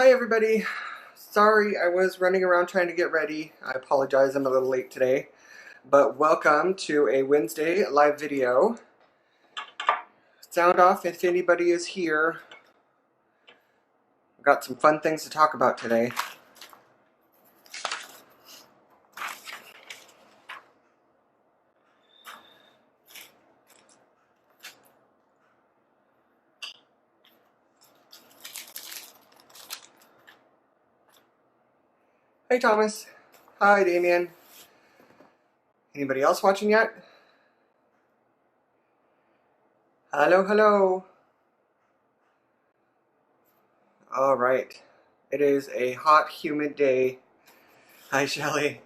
Hi everybody. Sorry I was running around trying to get ready. I apologize, I'm a little late today. But welcome to a Wednesday live video. Sound off if anybody is here. I've got some fun things to talk about today. Hey Thomas. Hi Damien. Anybody else watching yet? Hello, hello. Alright. It is a hot, humid day. Hi Shelly.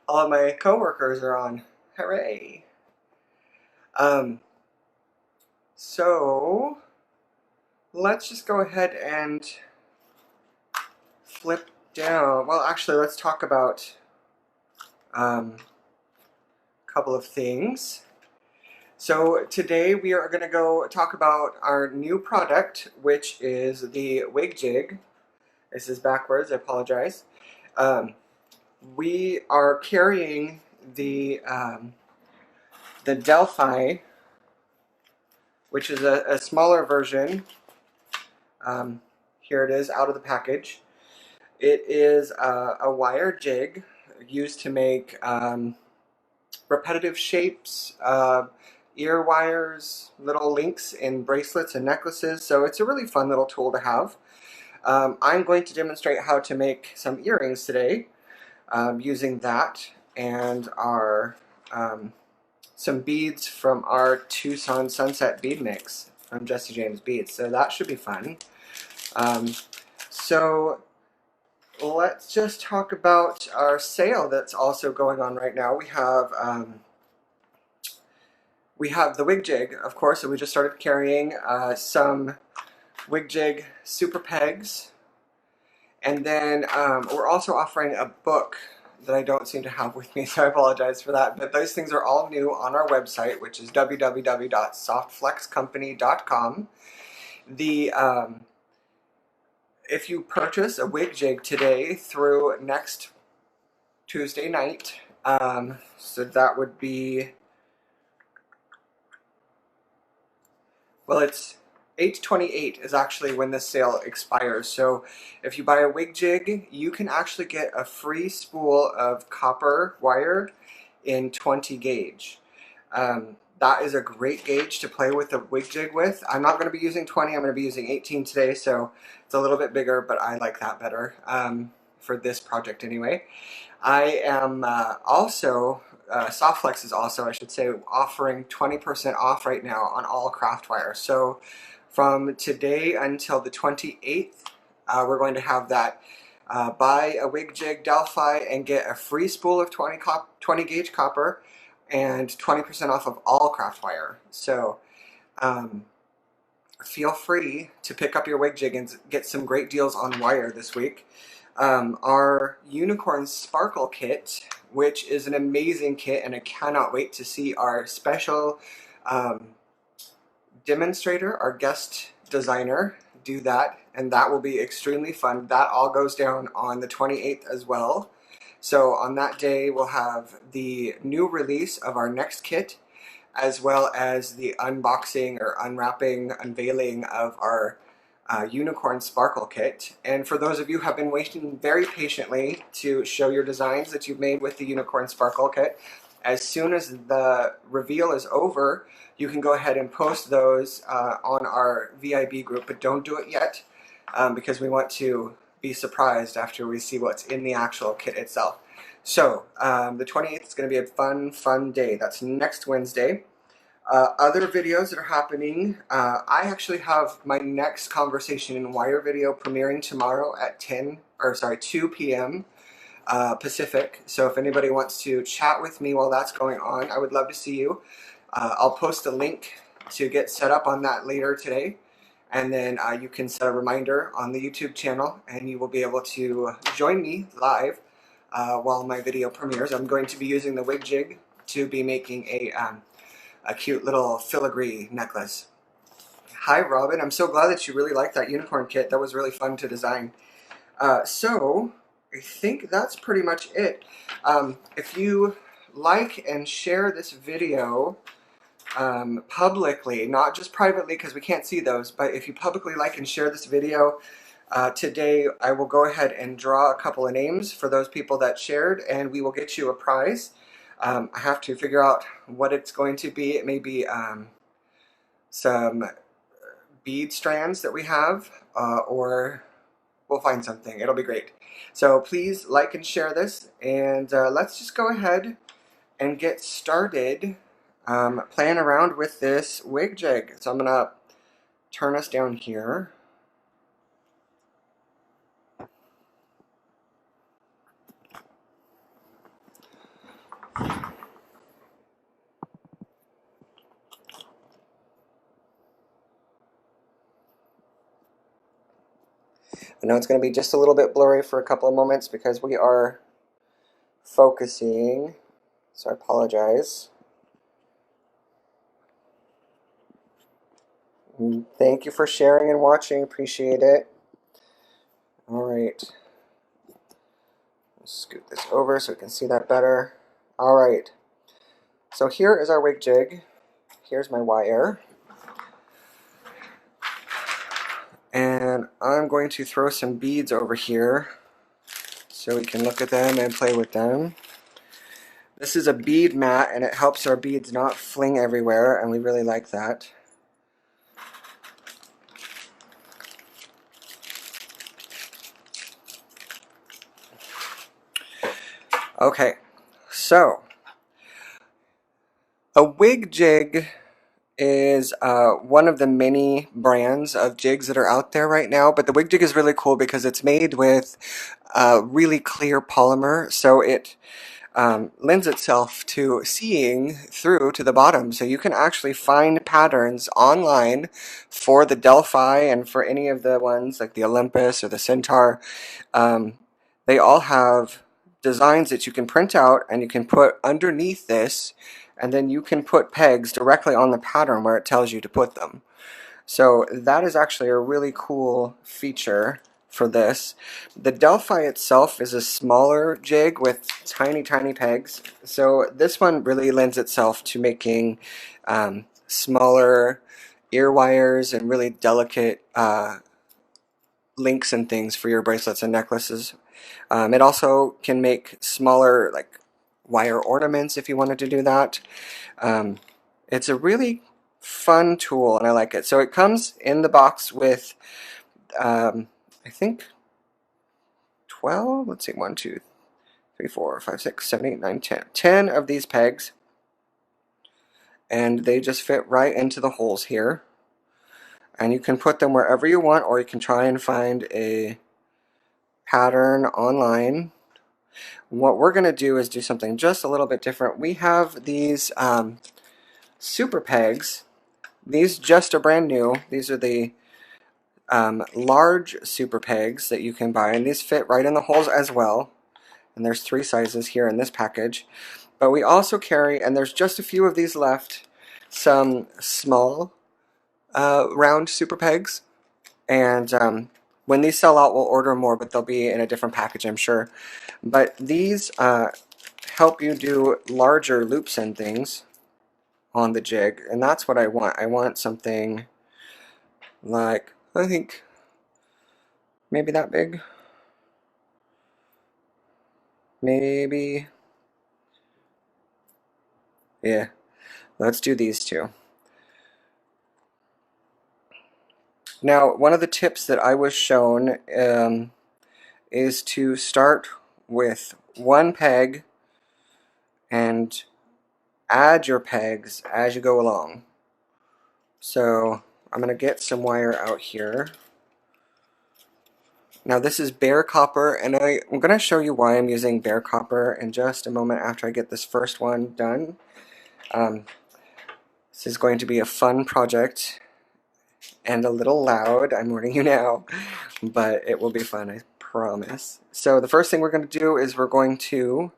All of my coworkers are on. Hooray. So let's just go ahead and flip down. Well, actually, let's talk about a couple of things. So today we are going to go talk about our new product, which is the WigJig. This is backwards, I apologize. We are carrying the Delphi, which is a smaller version. Here it is out of the package. It is a wire jig used to make repetitive shapes, ear wires, little links in bracelets and necklaces, so it's a really fun little tool to have. I'm going to demonstrate how to make some earrings today using that and our some beads from our Tucson Sunset bead mix from Jesse James Beads, so that should be fun. So let's just talk about our sale that's also going on right now. We have the WigJig, of course, so we just started carrying some WigJig super pegs, and then we're also offering a book that I don't seem to have with me, so I apologize for that. But those things are all new on our website, which is www.softflexcompany.com. If you purchase a WigJig today through next Tuesday night, so that would be, well, it's 8/28 is actually when this sale expires. So if you buy a WigJig, you can actually get a free spool of copper wire in 20 gauge. That is a great gauge to play with the WigJig with. I'm not going to be using 20, I'm going to be using 18 today, so it's a little bit bigger, but I like that better for this project anyway. I am also, Softflex is also, I should say, offering 20% off right now on all craft wire. So from today until the 28th, we're going to have that buy a WigJig Delphi and get a free spool of 20 gauge copper and 20% off of all craft wire. So feel free to pick up your WigJig and get some great deals on wire this week. Our Unicorn Sparkle Kit, which is an amazing kit, and I cannot wait to see our special demonstrator, our guest designer, do that, and that will be extremely fun. That all goes down on the 28th as well. So on that day we'll have the new release of our next kit, as well as the unboxing or unwrapping, unveiling of our Unicorn Sparkle Kit. And for those of you who have been waiting very patiently to show your designs that you've made with the Unicorn Sparkle Kit, as soon as the reveal is over, you can go ahead and post those on our VIB group, but don't do it yet because we want to be surprised after we see what's in the actual kit itself. So the 28th is going to be a fun day. That's next Wednesday. Other videos that are happening, I actually have my next Conversation in Wire video premiering tomorrow at 2 p.m. Pacific. So if anybody wants to chat with me while that's going on, I would love to see you. I'll post a link to get set up on that later today, and then you can set a reminder on the YouTube channel and you will be able to join me live while my video premieres. I'm going to be using the WigJig to be making a cute little filigree necklace. Hi Robin, I'm so glad that you really liked that unicorn kit. That was really fun to design. So I think that's pretty much it. If you like and share this video publicly, not just privately because we can't see those, but if you publicly like and share this video, today I will go ahead and draw a couple of names for those people that shared, and we will get you a prize. I have to figure out what it's going to be. It may be some bead strands that we have, or we'll find something. It'll be great. So please like and share this, and let's just go ahead and get started playing around with this WigJig. So I'm going to turn us down here. I know it's going to be just a little bit blurry for a couple of moments because we are focusing, so I apologize. Thank you for sharing and watching. Appreciate it. Alright. Scoot this over so we can see that better. Alright. So here is our WigJig. Here's my wire. And I'm going to throw some beads over here so we can look at them and play with them. This is a bead mat, and it helps our beads not fling everywhere, and we really like that. Okay, so a WigJig is one of the many brands of jigs that are out there right now, but the WigJig is really cool because it's made with really clear polymer, so it lends itself to seeing through to the bottom. So you can actually find patterns online for the Delphi and for any of the ones like the Olympus or the Centaur. They all have designs that you can print out and you can put underneath this, and then you can put pegs directly on the pattern where it tells you to put them. So that is actually a really cool feature for this. The Delphi itself is a smaller jig with tiny pegs, so this one really lends itself to making smaller ear wires and really delicate links and things for your bracelets and necklaces. It also can make smaller like wire ornaments if you wanted to do that. It's a really fun tool and I like it. So it comes in the box with I think 12, let's see, 1, 2, 3, 4, 5, 6, 7, 8, 9, 10. 10 of these pegs, and they just fit right into the holes here. And you can put them wherever you want, or you can try and find a pattern online. What we're going to do is do something just a little bit different. We have these super pegs. These just are brand new. These are the large super pegs that you can buy, and these fit right in the holes as well. And there's 3 sizes here in this package. But we also carry, and there's just a few of these left, some small round super pegs. And when these sell out, we'll order more, but they'll be in a different package, I'm sure. But these help you do larger loops and things on the jig, and that's what I want. I want something like, I think, maybe that big. Maybe. Yeah. Let's do these two. Now, one of the tips that I was shown is to start with one peg and add your pegs as you go along. So I'm going to get some wire out here. Now this is bare copper, and I'm going to show you why I'm using bare copper in just a moment after I get this first one done. This is going to be a fun project and a little loud, I'm warning you now, but it will be fun, I promise. So the first thing we're going to do is we're going to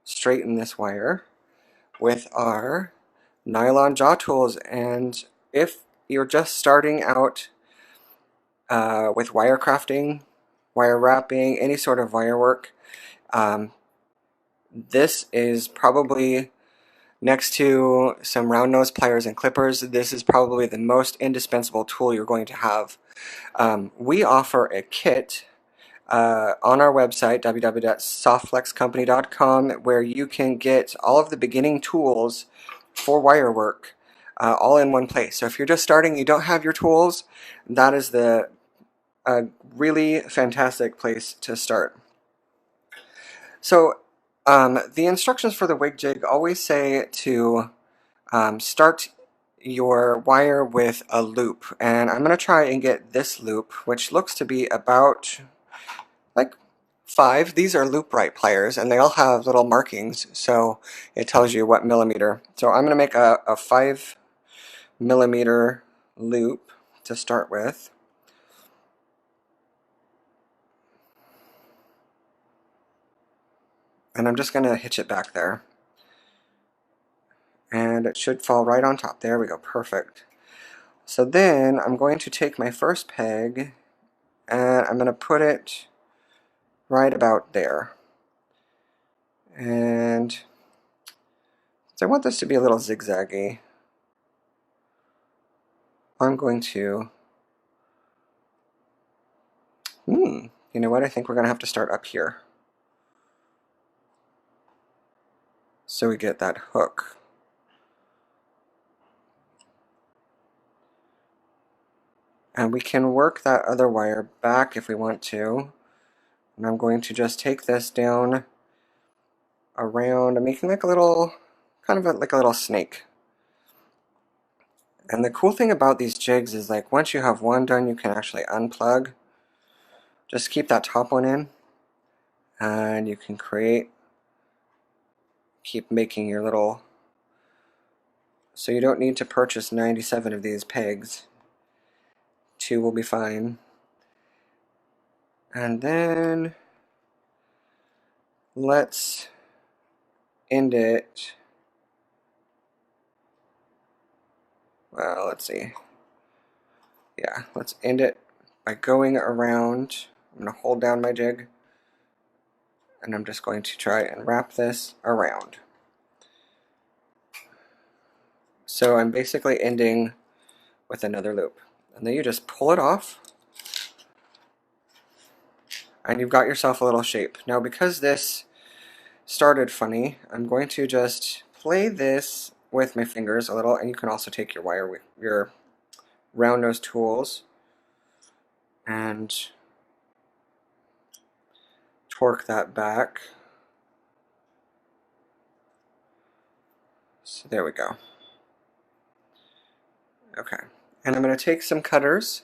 straighten this wire with our nylon jaw tools, and if you're just starting out with wire crafting, wire wrapping, any sort of wire work. This is probably, next to some round nose pliers and clippers, this is probably the most indispensable tool you're going to have. We offer a kit on our website, www.softflexcompany.com, where you can get all of the beginning tools for wire work all in one place. So if you're just starting, you don't have your tools, that is the really fantastic place to start. So the instructions for the WigJig always say to start your wire with a loop, and I'm going to try and get this loop, which looks to be about like 5. These are loop right pliers, and they all have little markings, so it tells you what millimeter. So I'm going to make a 5mm loop to start with. And I'm just going to hitch it back there. And it should fall right on top. There we go, perfect. So then I'm going to take my first peg and I'm going to put it right about there. And so I want this to be a little zigzaggy. I'm going to, you know what, I think we're going to have to start up here, so we get that hook. And we can work that other wire back if we want to. And I'm going to just take this down around. I'm making like a little, kind of like a little snake. And the cool thing about these jigs is, like, once you have one done, you can actually unplug. Just keep that top one in, and you can keep making your little, so you don't need to purchase 97 of these pegs. 2 will be fine. And then let's end it, well, let's see. Yeah, let's end it by going around. I'm going to hold down my jig, and I'm just going to try and wrap this around. So I'm basically ending with another loop. And then you just pull it off, and you've got yourself a little shape. Now, because this started funny, I'm going to just play this with my fingers a little, and you can also take your wire with your round nose tools and torque that back. So there we go. Okay, and I'm going to take some cutters,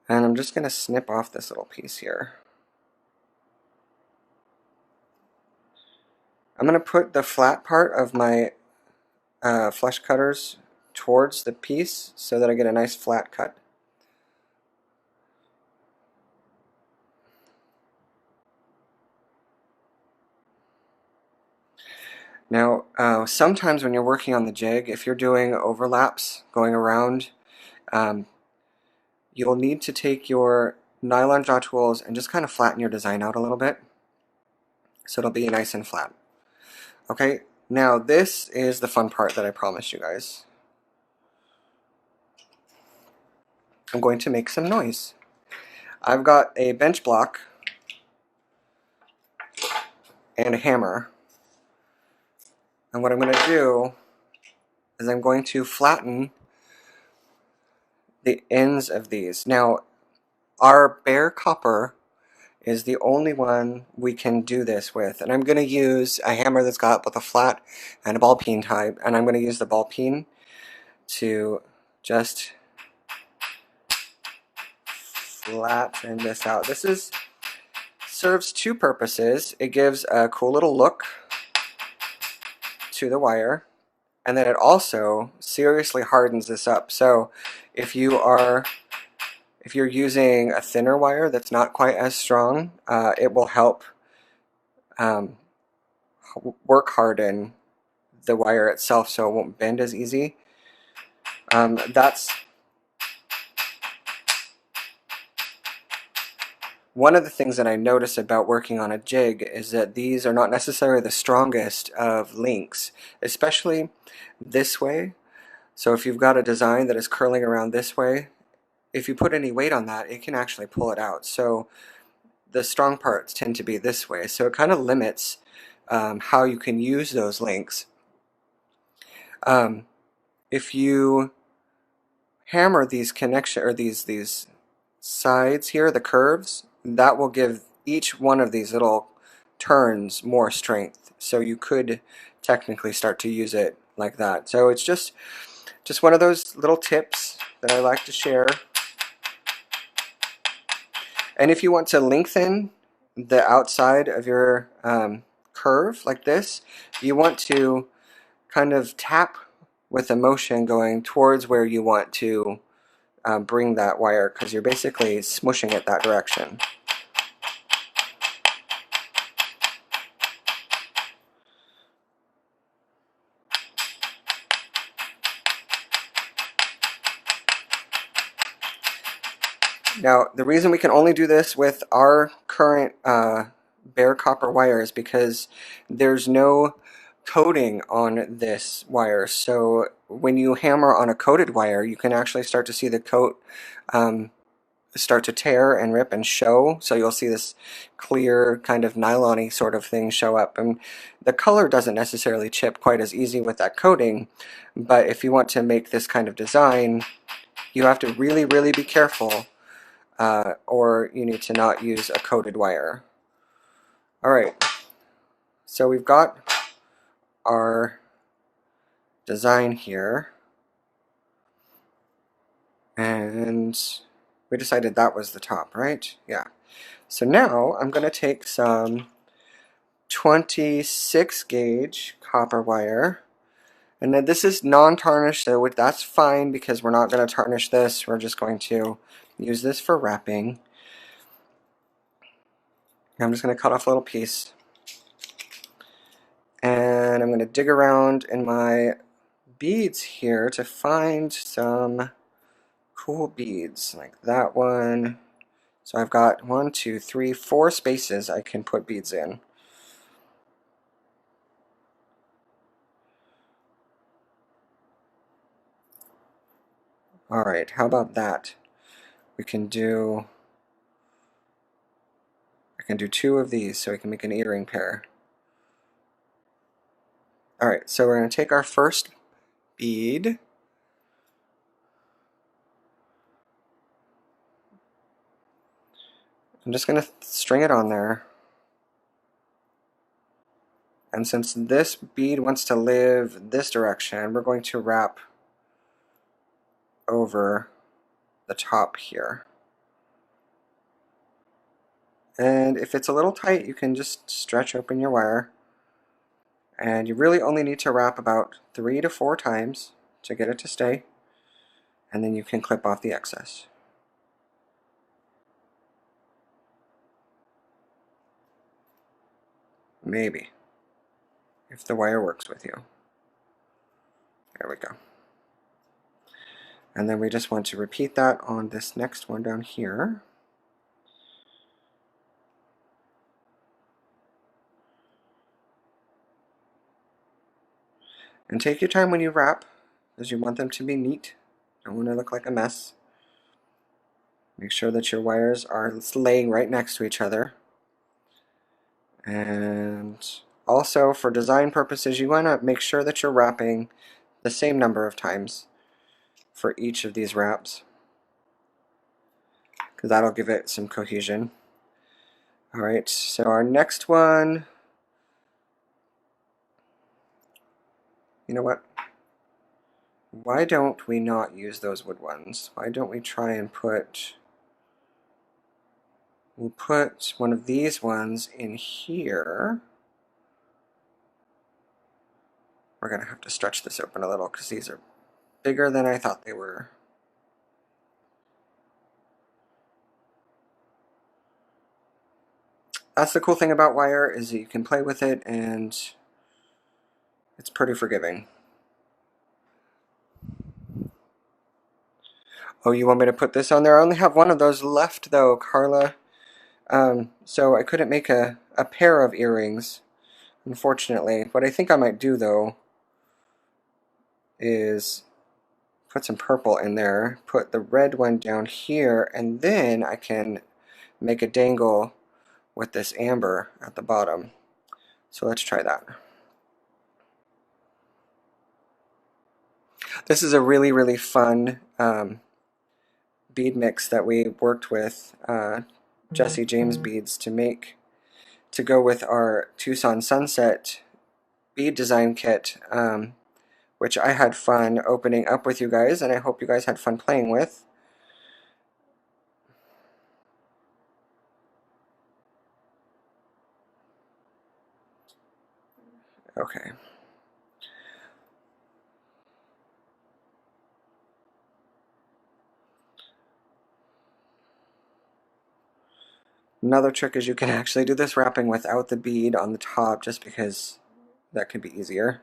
and I'm just going to snip off this little piece here. I'm going to put the flat part of my flush cutters towards the piece so that I get a nice flat cut. Now, sometimes when you're working on the jig, if you're doing overlaps going around, you'll need to take your nylon jaw tools and just kind of flatten your design out a little bit, so it'll be nice and flat. Okay, now this is the fun part that I promised you guys. I'm going to make some noise. I've got a bench block and a hammer. And what I'm going to do is I'm going to flatten the ends of these. Now, our bare copper is the only one we can do this with. And I'm going to use a hammer that's got both a flat and a ball peen type. And I'm going to use the ball peen to just flatten this out. This serves 2 purposes. It gives a cool little look to the wire, and then it also seriously hardens this up. So if you're using a thinner wire that's not quite as strong, it will help work harden the wire itself so it won't bend as easy. That's one of the things that I notice about working on a jig is that these are not necessarily the strongest of links, especially this way. So if you've got a design that is curling around this way, if you put any weight on that, it can actually pull it out. So the strong parts tend to be this way. So it kind of limits how you can use those links. If you hammer these connection or these sides here, the curves, that will give each one of these little turns more strength. So you could technically start to use it like that. So it's just one of those little tips that I like to share. And if you want to lengthen the outside of your curve like this, you want to kind of tap with the motion going towards where you want to bring that wire, because you're basically smushing it that direction. Now, the reason we can only do this with our current bare copper wire is because there's no coating on this wire. So when you hammer on a coated wire, you can actually start to see the coat start to tear and rip and show. So you'll see this clear kind of nylon-y sort of thing show up. And the color doesn't necessarily chip quite as easy with that coating, but if you want to make this kind of design, you have to really, really be careful. Or you need to not use a coated wire. Alright, so we've got our design here, and we decided that was the top, right? Yeah. So now I'm going to take some 26 gauge copper wire, and then this is non-tarnished, so that's fine because we're not going to tarnish this. We're just going to use this for wrapping. I'm just going to cut off a little piece, and I'm going to dig around in my beads here to find some cool beads like that one. So I've got 1, 2, 3, 4 spaces I can put beads in. Alright, how about that? I can do 2 of these so we can make an earring pair. Alright, so we're going to take our first bead, I'm just going to string it on there, and since this bead wants to live this direction, we're going to wrap over the top here. And if it's a little tight, you can just stretch open your wire. And you really only need to wrap about 3 to 4 times to get it to stay. And then you can clip off the excess. Maybe, if the wire works with you. There we go. And then we just want to repeat that on this next one down here. And take your time when you wrap, because you want them to be neat. Don't want to look like a mess. Make sure that your wires are laying right next to each other. And also, for design purposes, you want to make sure that you're wrapping the same number of times for each of these wraps, because that'll give it some cohesion. Alright, so our next one, you know what? Why don't we not use those wood ones? Why don't we try and we'll put one of these ones in here. We're going to have to stretch this open a little because these are bigger than I thought they were. That's the cool thing about wire, is that you can play with it and it's pretty forgiving. Oh, you want me to put this on there? I only have one of those left though, Carla. So I couldn't make a pair of earrings, unfortunately. What I think I might do though is put some purple in there, put the red one down here, and then I can make a dangle with this amber at the bottom. So let's try that. This is a really, really fun bead mix that we worked with Jesse James beads to make to go with our Tucson Sunset bead design kit, which I had fun opening up with you guys, and I hope you guys had fun playing with. Okay. Another trick is you can actually do this wrapping without the bead on the top, just because that can be easier.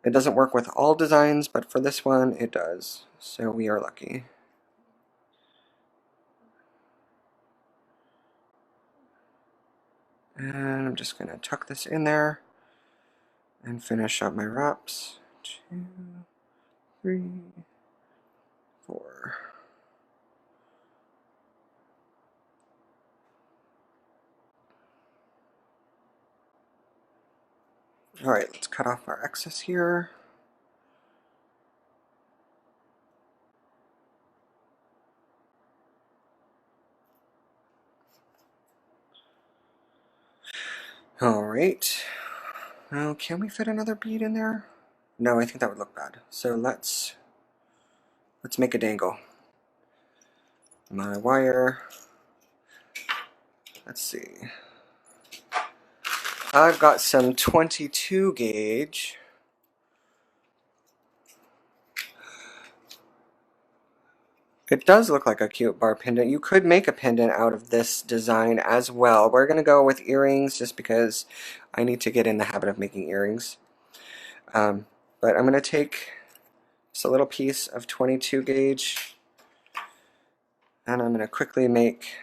It doesn't work with all designs, but for this one it does, so we are lucky. And I'm just going to tuck this in there and finish up my wraps. 2, 3, 4. Alright, let's cut off our excess here. Alright. Well, can we fit another bead in there? No, I think that would look bad. So let's make a dangle. My wire. Let's see. I've got some 22 gauge. It does look like a cute bar pendant. You could make a pendant out of this design as well. We're going to go with earrings just because I need to get in the habit of making earrings. But I'm going to take just a little piece of 22 gauge and I'm going to quickly make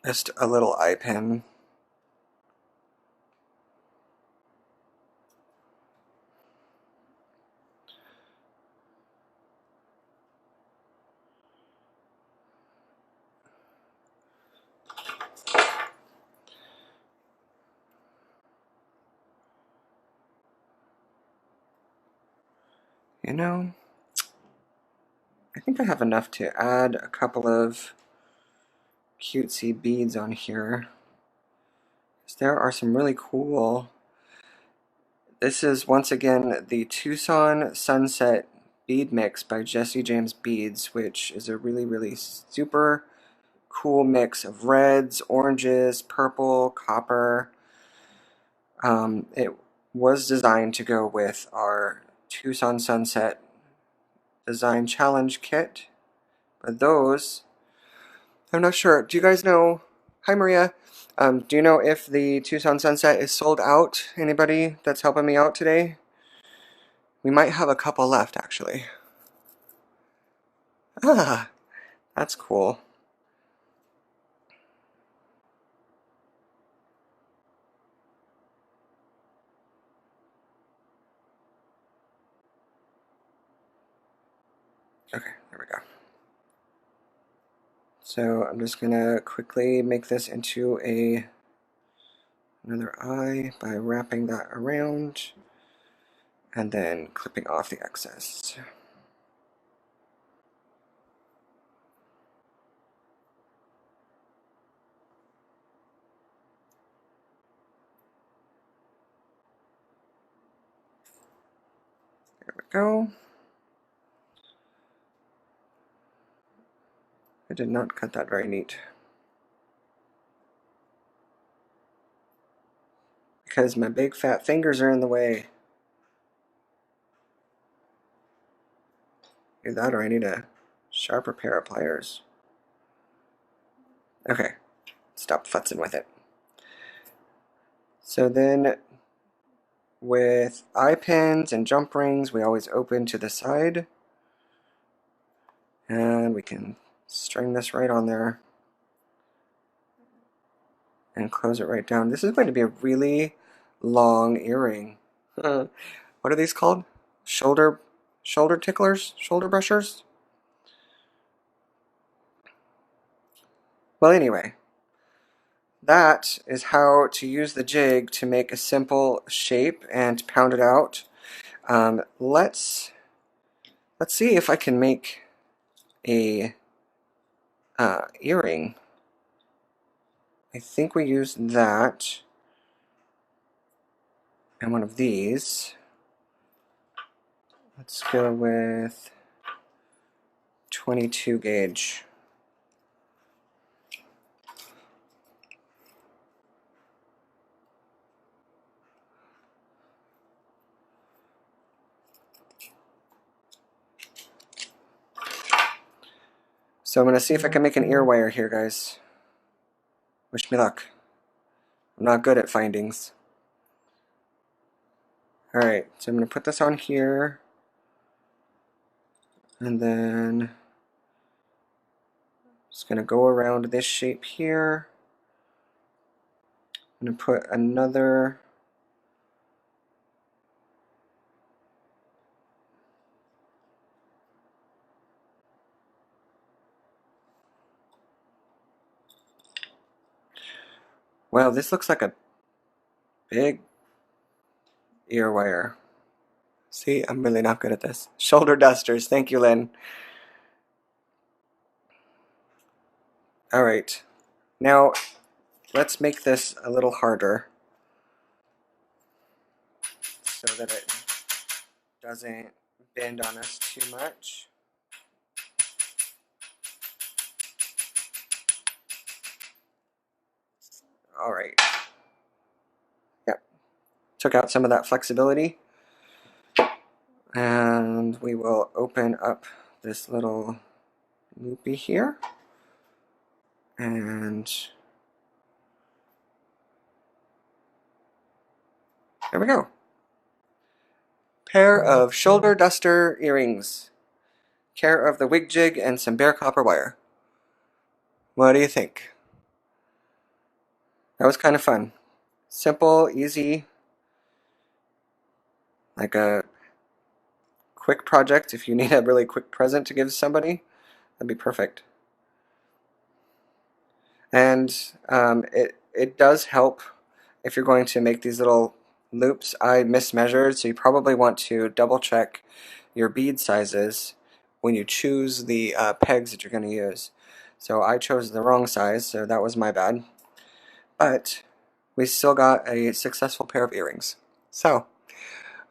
just a little eye pin. You know, I think I have enough to add a couple of cutesy beads on here. There are some really cool. This is once again the Tucson Sunset Bead Mix by Jesse James Beads, which is a really, really super cool mix of reds, oranges, purple, copper. It was designed to go with our Tucson Sunset Design Challenge kit, but those, I'm not sure. Do you guys know? Hi, Maria. Do you know if the Tucson Sunset is sold out? Anybody that's helping me out today? We might have a couple left, actually. Ah, that's cool. Okay, there we go. So I'm just gonna quickly make this into another eye by wrapping that around and then clipping off the excess. There we go. I did not cut that very neat. Because my big fat fingers are in the way. Either that or I need a sharper pair of pliers. Okay, stop futzing with it. So then with eye pins and jump rings, we always open to the side. And we can string this right on there and close it right down. This is going to be a really long earring. What are these called? Shoulder ticklers? Shoulder brushers? Well, anyway, that is how to use the jig to make a simple shape and pound it out. Let's see if I can make a earring. I think we used that and one of these. Let's go with 22 gauge. So I'm going to see if I can make an ear wire here, guys. Wish me luck. I'm not good at findings. Alright, so I'm going to put this on here. And then just going to go around this shape here. I'm going to put another wow, this looks like a big ear wire. See, I'm really not good at this. Shoulder dusters, thank you, Lynn. Alright, now let's make this a little harder so that it doesn't bend on us too much. Alright. Yep. Took out some of that flexibility. And we will open up this little loopy here. And there we go. Pair of shoulder duster earrings. Care of the WigJig and some bare copper wire. What do you think? That was kind of fun. Simple, easy, like a quick project. If you need a really quick present to give somebody, that'd be perfect. And it does help if you're going to make these little loops. I mismeasured, so you probably want to double check your bead sizes when you choose the pegs that you're going to use. So I chose the wrong size, so that was my bad. But we still got a successful pair of earrings. So,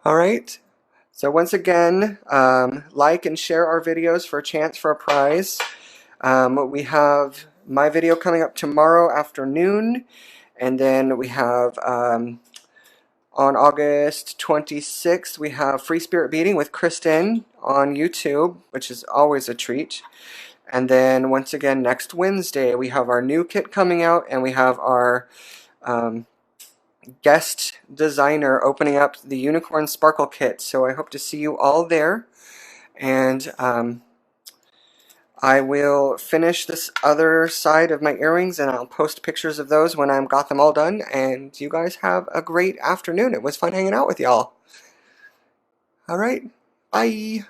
alright. So once again, like and share our videos for a chance for a prize. We have my video coming up tomorrow afternoon, and then we have on August 26th we have Free Spirit Beading with Kristen on YouTube, which is always a treat. And then once again next Wednesday we have our new kit coming out, and we have our guest designer opening up the Unicorn Sparkle kit. So I hope to see you all there. And I will finish this other side of my earrings, and I'll post pictures of those when I've got them all done. And you guys have a great afternoon. It was fun hanging out with y'all. Alright, bye.